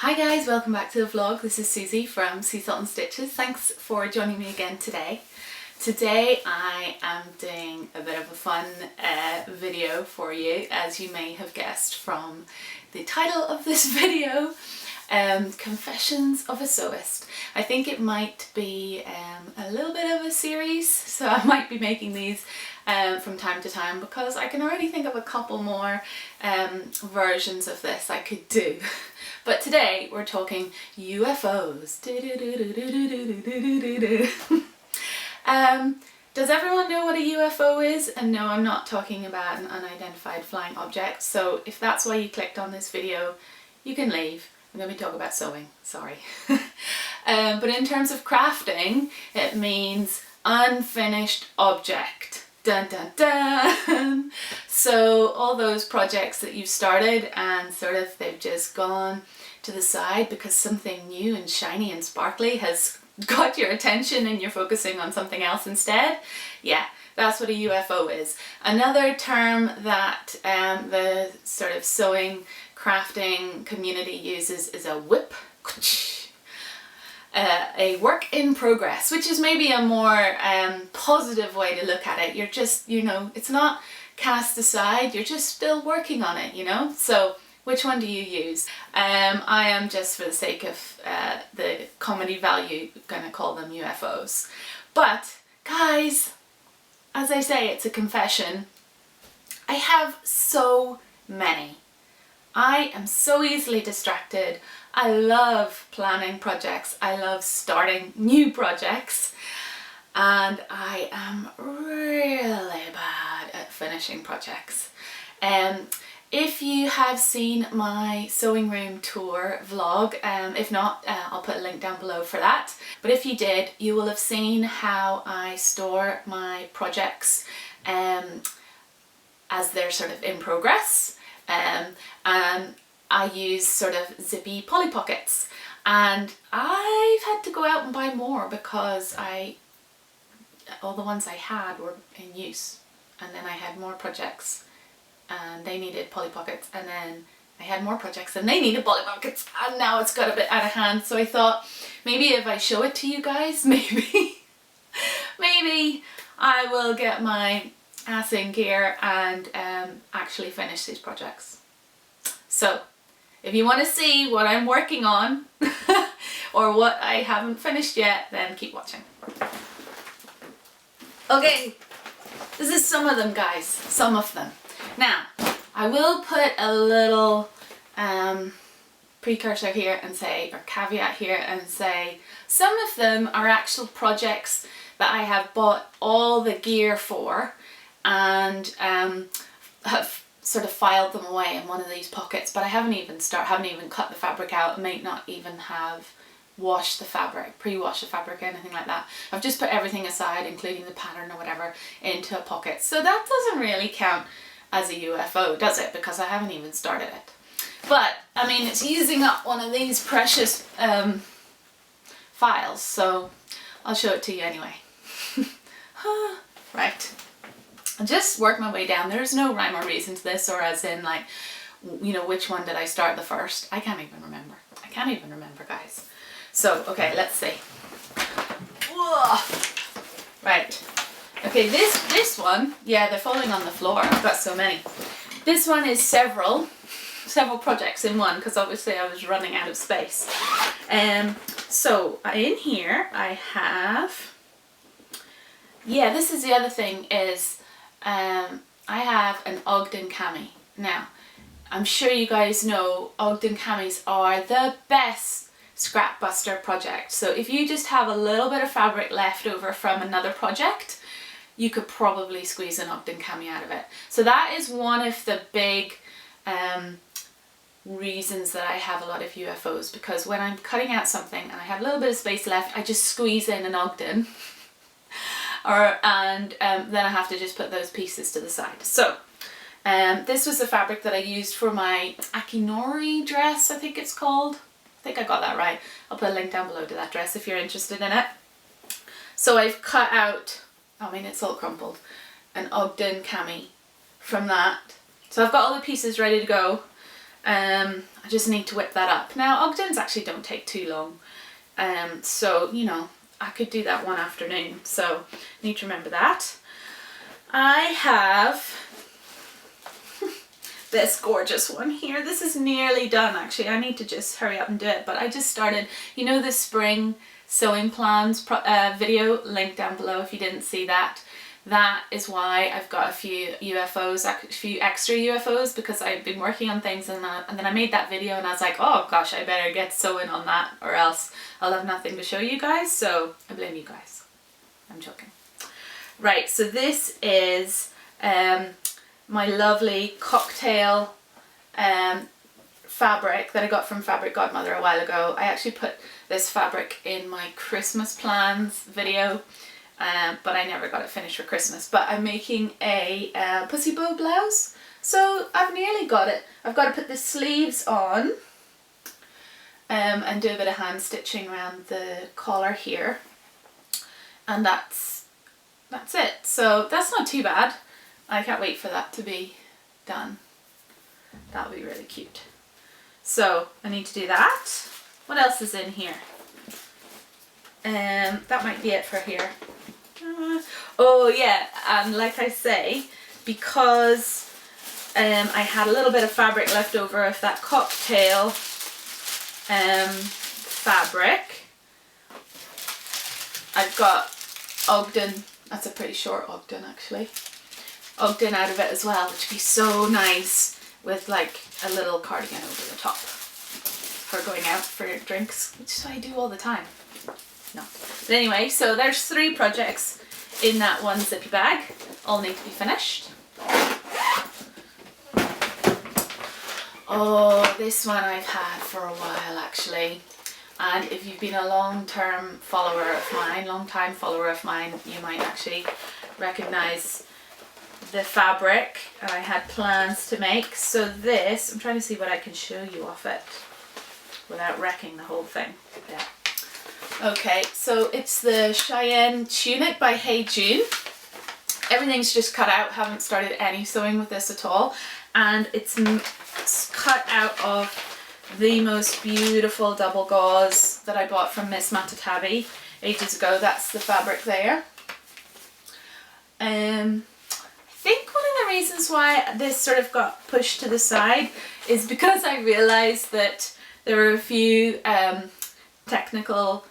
Hi guys, welcome back to the vlog. This is Susie from Sea Salt and Stitches. Thanks for joining me again today. Today I am doing a bit of a fun video for you, as you may have guessed from the title of this video, Confessions of a Sewist. I think it might be a little bit of a series, so I might be making these from time to time because I can already think of a couple more versions of this I could do. But today we're talking UFOs. Does everyone know what a UFO is? And no, I'm not talking about an unidentified flying object. So if that's why you clicked on this video, you can leave. I'm going to be talking about sewing, sorry. But in terms of crafting, it means unfinished object. Dun dun dun! So all those projects that you've started and sort of they've just gone to the side because something new and shiny and sparkly has got your attention and you're focusing on something else instead. Yeah, that's what a UFO is. Another term that the sort of sewing crafting community uses is a whip. A work in progress, which is maybe a more positive way to look at it. You're just, you know, it's not cast aside, you're just still working on it, you know? So which one do you use? I am, just for the sake of the comedy value, gonna call them UFOs. But guys, as I say, it's a confession. I have so many. I am so easily distracted. I love planning projects. I love starting new projects. And I am really bad at finishing projects. If you have seen my sewing room tour vlog, if not, I'll put a link down below for that. But if you did, you will have seen how I store my projects as they're sort of in progress. And I use sort of zippy Polly Pockets, and I've had to go out and buy more because all the ones I had were in use, and then I had more projects and they needed Polly Pockets, and then I had more projects and they needed Polly Pockets, and now it's got a bit out of hand. So I thought maybe if I show it to you guys, maybe I will get my ass in gear and actually finish these projects. So if you want to see what I'm working on or what I haven't finished yet, then keep watching. Okay, this is some of them, guys, some of them. Now, I will put a little precursor here and say, or caveat here and say, some of them are actual projects that I have bought all the gear for and have sort of filed them away in one of these pockets, but I haven't even cut the fabric out, may not even have washed the fabric, pre-washed the fabric or anything like that. I've just put everything aside, including the pattern or whatever, into a pocket. So that doesn't really count as a UFO, does it? Because I haven't even started it. But, I mean, it's using up one of these precious files, so I'll show it to you anyway. Right. I'll just work my way down. There's no rhyme or reason to this, or as in like, you know, which one did I start the first? I can't even remember. I can't even remember, guys. So, okay, let's see. Whoa. Right. Okay, this one, yeah, they're falling on the floor. I've got so many. This one is several projects in one, because obviously I was running out of space. So in here I have, yeah, this is the other thing is, I have an Ogden cami. Now, I'm sure you guys know Ogden camis are the best scrap buster project. So if you just have a little bit of fabric left over from another project, you could probably squeeze an Ogden cami out of it. So that is one of the big reasons that I have a lot of UFOs, because when I'm cutting out something and I have a little bit of space left, I just squeeze in an Ogden. And then I have to just put those pieces to the side. So this was the fabric that I used for my Akinori dress, I think it's called. I think I got that right. I'll put a link down below to that dress if you're interested in it. So I've cut out, I mean it's all crumpled, an Ogden cami from that. So I've got all the pieces ready to go. I I just need to whip that up. Now Ogdens actually don't take too long, so you know, I could do that one afternoon, so need to remember that. I have this gorgeous one here. This is nearly done actually. I need to just hurry up and do it, but I just started, you know, the spring sewing plans video, link down below if you didn't see that. That is why I've got a few UFOs, a few extra UFOs, because I've been working on things and then I made that video and I was like, oh gosh, I better get sewing on that or else I'll have nothing to show you guys. So I blame you guys. I'm joking. Right, so this is my lovely cocktail fabric that I got from Fabric Godmother a while ago. I actually put this fabric in my Christmas plans video. But I never got it finished for Christmas. But I'm making a pussy bow blouse, so I've nearly got it. I've got to put the sleeves on and do a bit of hand stitching around the collar here, and that's it. So that's not too bad. I can't wait for that to be done. That'll be really cute. So I need to do that. What else is in here? That might be it for here. Oh yeah, and like I say, because I had a little bit of fabric left over of that cocktail fabric, I've got Ogden, that's a pretty short Ogden actually, Ogden out of it as well, which would be so nice with like a little cardigan over the top for going out for drinks, which is what I do all the time. No. But anyway, so there's 3 projects in that one zippy bag. All need to be finished. Oh, this one I've had for a while actually. And if you've been a long-time follower of mine, you might actually recognise the fabric I had plans to make. So this, I'm trying to see what I can show you off it without wrecking the whole thing. Yeah. Okay, so it's the Cheyenne tunic by Hey June. Everything's just cut out, haven't started any sewing with this at all, and it's cut out of the most beautiful double gauze that I bought from Miss Matatabi ages ago. That's the fabric there. I think one of the reasons why this sort of got pushed to the side is because I realised that there were a few technical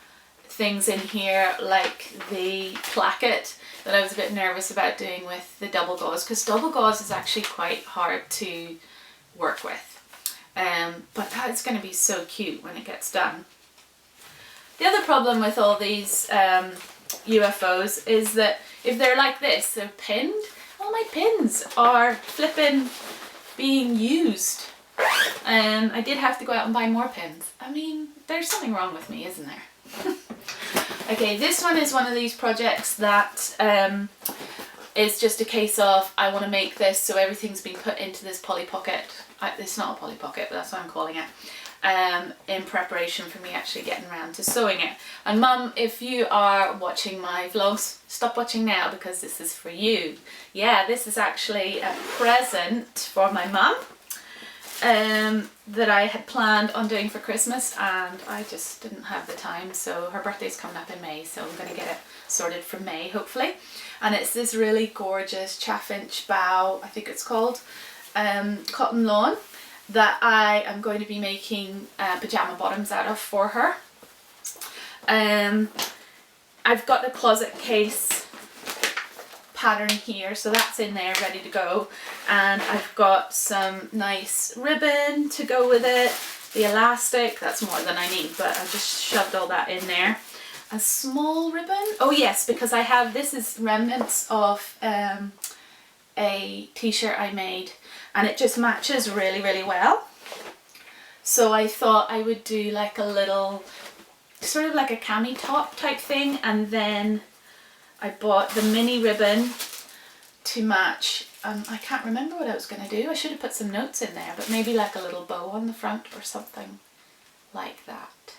things in here, like the placket, that I was a bit nervous about doing with the double gauze, because double gauze is actually quite hard to work with, but that is going to be so cute when it gets done. The other problem with all these UFOs is that if they're like this, they're pinned, all my pins are flipping being used. I did have to go out and buy more pins. I mean, there's something wrong with me, isn't there? Okay, this one is one of these projects that is just a case of I want to make this, so everything's been put into this Polly Pocket. It's not a Polly Pocket, but that's what I'm calling it, in preparation for me actually getting around to sewing it. And Mum, if you are watching my vlogs, stop watching now because this is for you. Yeah, this is actually a present for my mum that I had planned on doing for Christmas, and I just didn't have the time. So her birthday's coming up in May, so I'm going to get it sorted for May hopefully. And it's this really gorgeous chaffinch bow, I think it's called, cotton lawn that I am going to be making pyjama bottoms out of for her. I've got the closet case pattern here, so that's in there ready to go, and I've got some nice ribbon to go with it, the elastic, that's more than I need, but I just shoved all that in there. A small ribbon, oh yes, because I have, this is remnants of a t-shirt I made, and it just matches really well, so I thought I would do like a little sort of like a cami top type thing, and then I bought the mini ribbon to match. I can't remember what I was going to do. I should have put some notes in there, but maybe like a little bow on the front or something like that.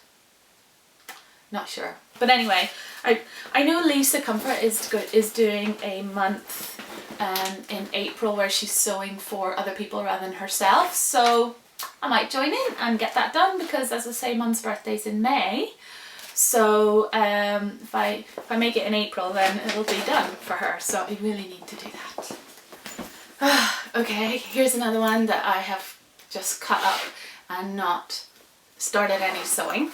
Not sure. But anyway, I know Lisa Comfort is doing a month in April where she's sewing for other people rather than herself. So I might join in and get that done, because as I say, Mum's birthday's in May. So if I make it in April, then it'll be done for her. So I really need to do that. Okay, here's another one that I have just cut up and not started any sewing.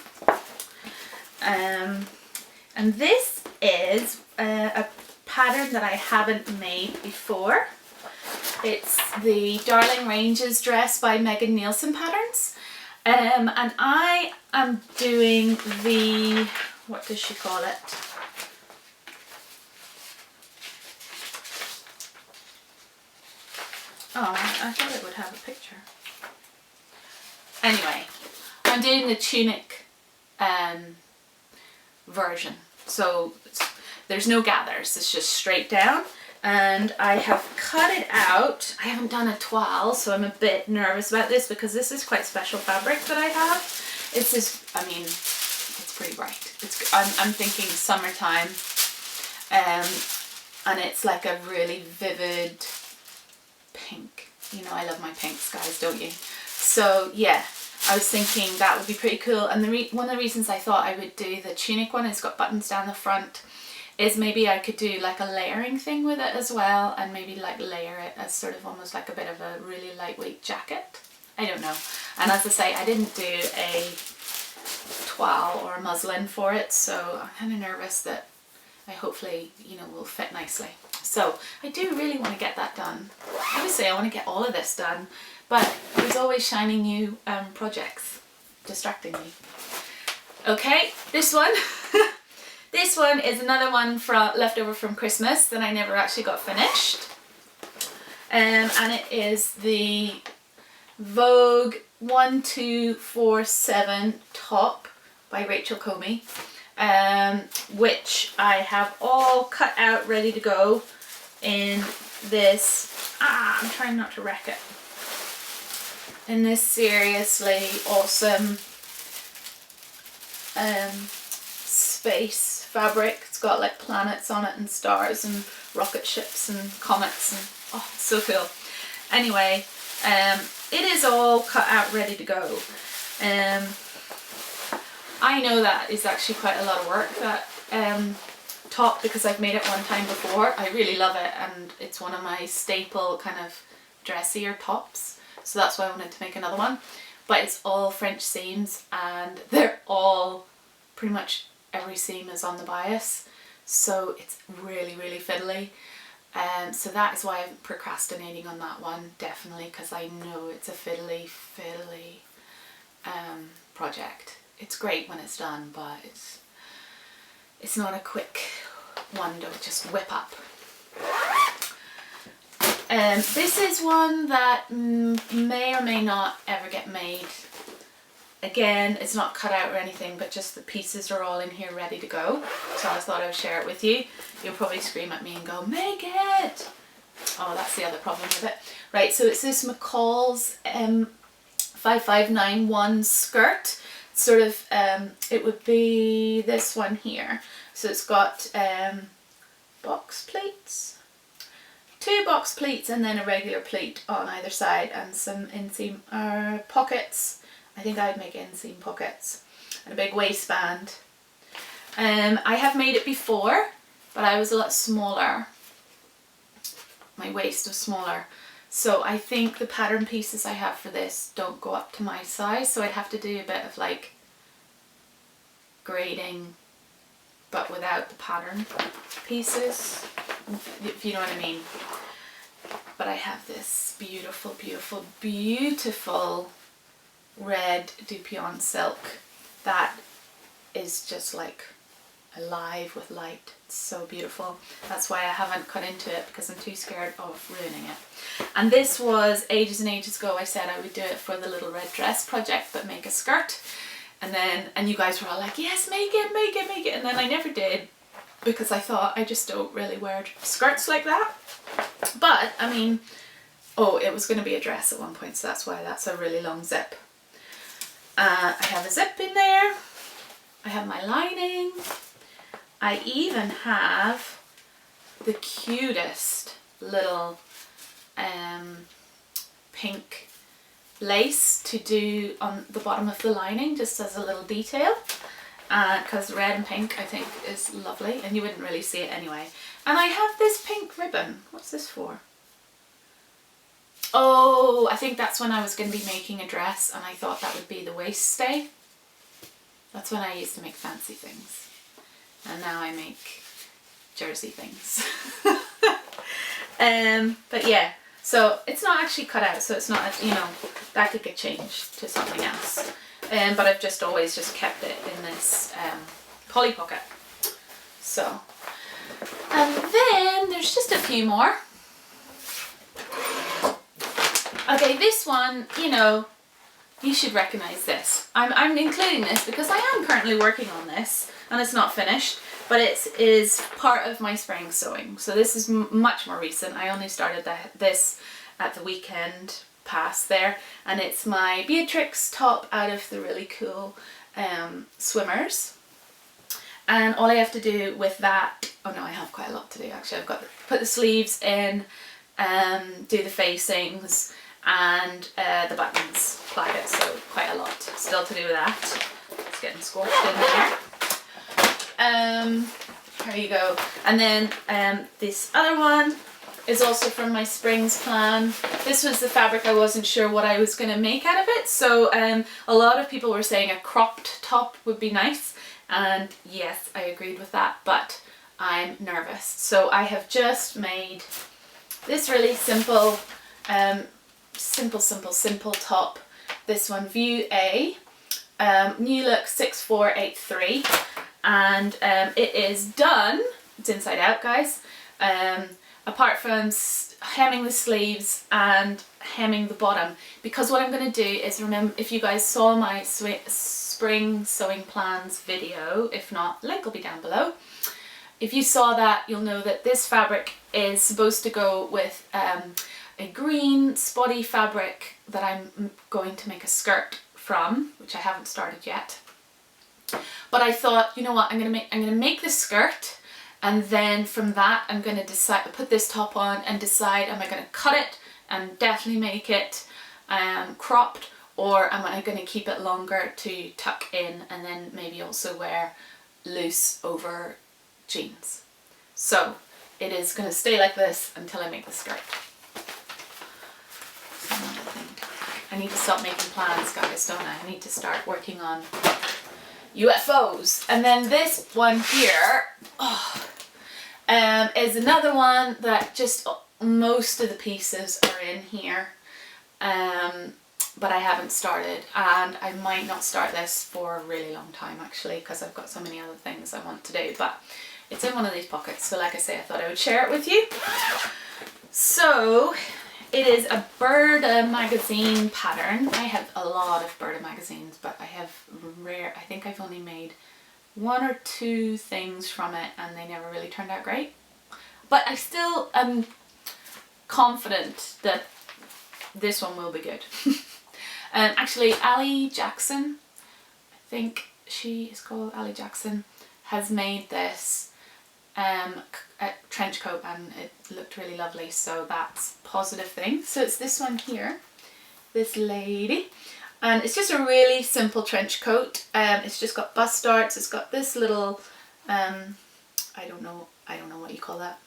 And this is a pattern that I haven't made before. It's the Darling Ranges dress by Megan Nielsen Patterns. And I am doing the, what does she call it? Oh, I thought it would have a picture. Anyway, I'm doing the tunic version. So there's no gathers, it's just straight down. And I have cut it out. I haven't done a toile, so I'm a bit nervous about this, because this is quite special fabric that I have. It's this, I mean, it's pretty bright. I'm thinking summertime, and it's like a really vivid pink. You know, I love my pinks, guys, don't you? So yeah, I was thinking that would be pretty cool. And one of the reasons I thought I would do the tunic one, it's got buttons down the front, is maybe I could do like a layering thing with it as well, and maybe like layer it as sort of almost like a bit of a really lightweight jacket. I don't know. And as I say, I didn't do a toile or a muslin for it, so I'm kind of nervous that I hopefully, you know, will fit nicely. So I do really want to get that done. Obviously I want to get all of this done, but there's always shiny new projects distracting me. Okay, this one. This one is another one left over from Christmas that I never actually got finished. And it is the Vogue 1247 top by Rachel Comey, which I have all cut out ready to go in this, I'm trying not to wreck it, in this seriously awesome space fabric. It's got like planets on it and stars and rocket ships and comets, and oh, it's so cool. Anyway, it is all cut out ready to go. I know that is actually quite a lot of work, that top, because I've made it one time before. I really love it, and it's one of my staple kind of dressier tops, so that's why I wanted to make another one. But it's all French seams, and they're all pretty much, every seam is on the bias, so it's really, really fiddly. So that is why I'm procrastinating on that one, definitely, because I know it's a fiddly project. It's great when it's done, but it's not a quick one to just whip up. This is one that may or may not ever get made. Again, it's not cut out or anything, but just the pieces are all in here ready to go. So I thought I would share it with you. You'll probably scream at me and go, make it! Oh, that's the other problem with it. Right, so it's this McCall's 5591 skirt. Sort of, it would be this one here. So it's got box pleats. 2 box pleats and then a regular pleat on either side, and some inseam pockets. I think I'd make inseam pockets, and a big waistband. I have made it before, but I was a lot smaller. My waist was smaller. So I think the pattern pieces I have for this don't go up to my size, so I'd have to do a bit of like grading, but without the pattern pieces, if you know what I mean. But I have this beautiful, beautiful, beautiful red Dupion silk that is just like alive with light. It's so beautiful. That's why I haven't cut into it, because I'm too scared of ruining it. And this was ages and ages ago. I said I would do it for the little red dress project, but make a skirt. And you guys were all like, yes, make it, make it, make it. And then I never did, because I thought I just don't really wear skirts like that. But I mean, oh, it was going to be a dress at one point, so that's why that's a really long zip. I have a zip in there. I have my lining. I even have the cutest little pink lace to do on the bottom of the lining, just as a little detail, because red and pink I think is lovely, and you wouldn't really see it anyway. And I have this pink ribbon. What's this for? Oh, I think that's when I was going to be making a dress, and I thought that would be the waist stay. That's when I used to make fancy things, and now I make jersey things. But yeah, so it's not actually cut out, so it's not, you know, that could get changed to something else. But I've just always just kept it in this Polly Pocket. So, and then there's just a few more. Okay, this one, you know, you should recognize this. I'm including this because I am currently working on this and it's not finished, but it is part of my spring sewing. So this is much more recent. I only started this at the weekend past there, and it's my Beatrix top out of the really cool swimmers. And all I have to do with that, oh no, I have quite a lot to do actually. I've got to put the sleeves in, do the facings, and the buttons, apply it, so quite a lot still to do with that. It's getting squashed in there. There you go. And then this other one is also from my Springs plan. This was the fabric I wasn't sure what I was going to make out of it, so a lot of people were saying a cropped top would be nice, and yes, I agreed with that, but I'm nervous. So I have just made this really simple simple top. This one, View A, New Look 6483, and it is done. It's inside out, guys. Apart from hemming the sleeves and hemming the bottom, because what I'm going to do is, remember, if you guys saw my spring sewing plans video, if not, link will be down below. If you saw that, you'll know that this fabric is supposed to go with a green spotty fabric that I'm going to make a skirt from, which I haven't started yet. But I thought, you know what, I'm gonna make the skirt, and then from that I'm gonna decide, put this top on and decide, am I gonna cut it and definitely make it cropped, or am I gonna keep it longer to tuck in and then maybe also wear loose over jeans. So it is gonna stay like this until I make the skirt. I need to stop making plans, guys, don't I? I need to start working on UFOs. And then this one here is another one that just most of the pieces are in here, but I haven't started, and I might not start this for a really long time actually, because I've got so many other things I want to do, but it's in one of these pockets, so like I say, I thought I would share it with you. So it is a Burda magazine pattern. I have a lot of Burda magazines, but I have I think I've only made one or two things from it, and they never really turned out great. But I still am confident that this one will be good. Actually, Ali Jackson, I think she is called Ali Jackson, has made this trench coat, and it looked really lovely, so that's a positive thing. So it's this one here, this lady, and it's just a really simple trench coat. It's just got bust darts, it's got this little I don't know what you call that,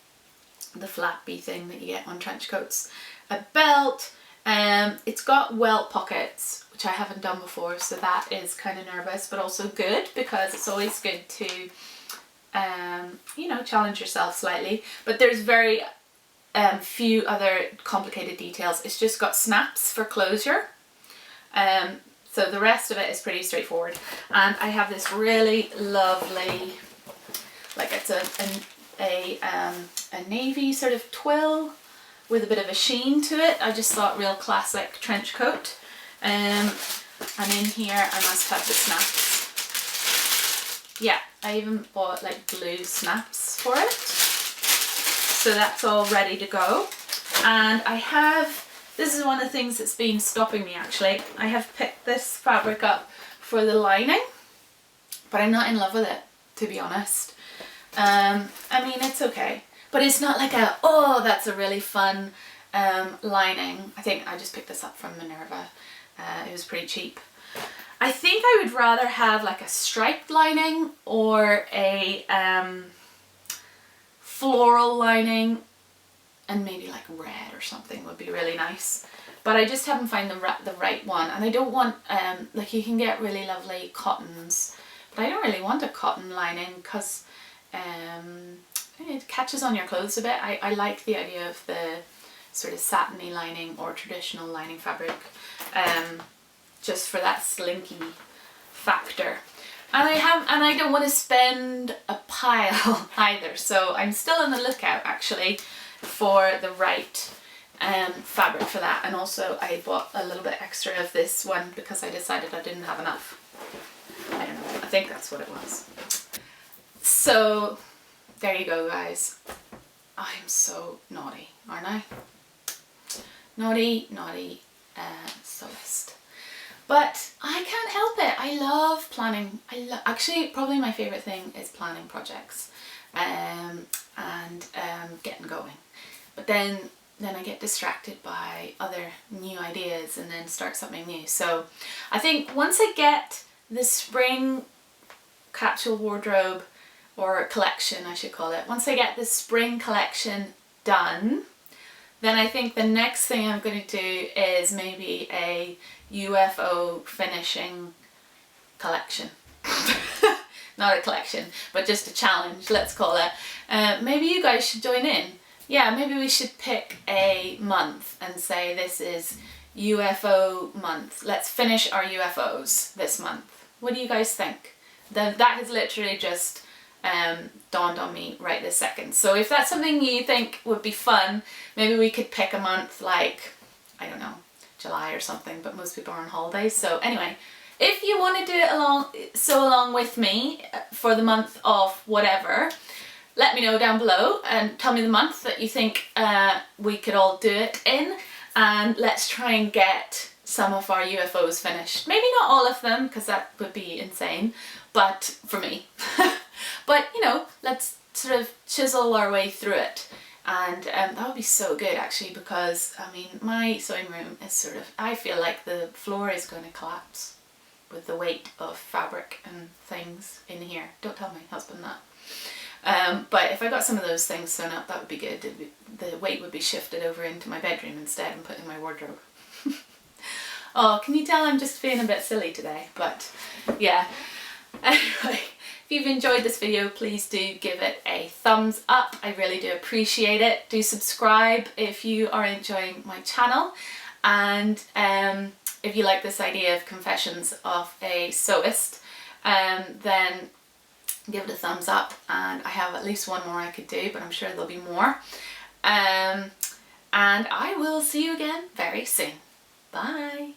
the flappy thing that you get on trench coats, a belt, it's got welt pockets, which I haven't done before, so that is kind of nervous but also good, because it's always good to you know, challenge yourself slightly. But there's very few other complicated details. It's just got snaps for closure, so the rest of it is pretty straightforward. And I have this really lovely, like it's a navy sort of twill with a bit of a sheen to it. I just thought real classic trench coat, and in here I must have the snaps. Yeah, I even bought like blue snaps for it. So that's all ready to go. And I have, this is one of the things that's been stopping me actually. I have picked this fabric up for the lining, but I'm not in love with it, to be honest. I mean, it's okay, but it's not like a, oh, that's a really fun lining. I think I just picked this up from Minerva. It was pretty cheap. I think I would rather have like a striped lining or a floral lining, and maybe like red or something would be really nice. But I just haven't found the right one, and I don't want, like you can get really lovely cottons, but I don't really want a cotton lining because it catches on your clothes a bit. I like the idea of the sort of satiny lining or traditional lining fabric, just for that slinky factor. And I don't want to spend a pile either, so I'm still on the lookout actually for the right fabric for that. And also I bought a little bit extra of this one because I decided I didn't have enough. I don't know, I think that's what it was. So there you go, guys. I'm so naughty, aren't I? Naughty Sewist. But I can't help it. I love planning. Actually, probably my favourite thing is planning projects and getting going. But then I get distracted by other new ideas and then start something new. So I think once I get the spring capsule wardrobe, or collection I should call it, once I get the spring collection done, then I think the next thing I'm going to do is maybe a UFO finishing collection. Not a collection, but just a challenge, let's call it. Maybe you guys should join in. Yeah, maybe we should pick a month and say this is UFO month. Let's finish our UFOs this month. What do you guys think? That has literally just dawned on me right this second. So if that's something you think would be fun, maybe we could pick a month like, I don't know, July or something, but most people are on holidays. So anyway, if you want to do it along with me for the month of whatever, let me know down below and tell me the month that you think we could all do it in, and let's try and get some of our UFOs finished. Maybe not all of them, because that would be insane, but for me. But you know, let's sort of chisel our way through it, and that would be so good actually, because I mean my sewing room is sort of, I feel like the floor is going to collapse with the weight of fabric and things in here. Don't tell my husband that. But if I got some of those things sewn up, that would be good. The weight would be shifted over into my bedroom instead and put in my wardrobe. Oh, can you tell I'm just feeling a bit silly today? But yeah. Anyway, if you've enjoyed this video, please do give it a thumbs up. I really do appreciate it. Do subscribe if you are enjoying my channel. And if you like this idea of confessions of a sewist, then give it a thumbs up. And I have at least one more I could do, but I'm sure there'll be more. And I will see you again very soon. Bye.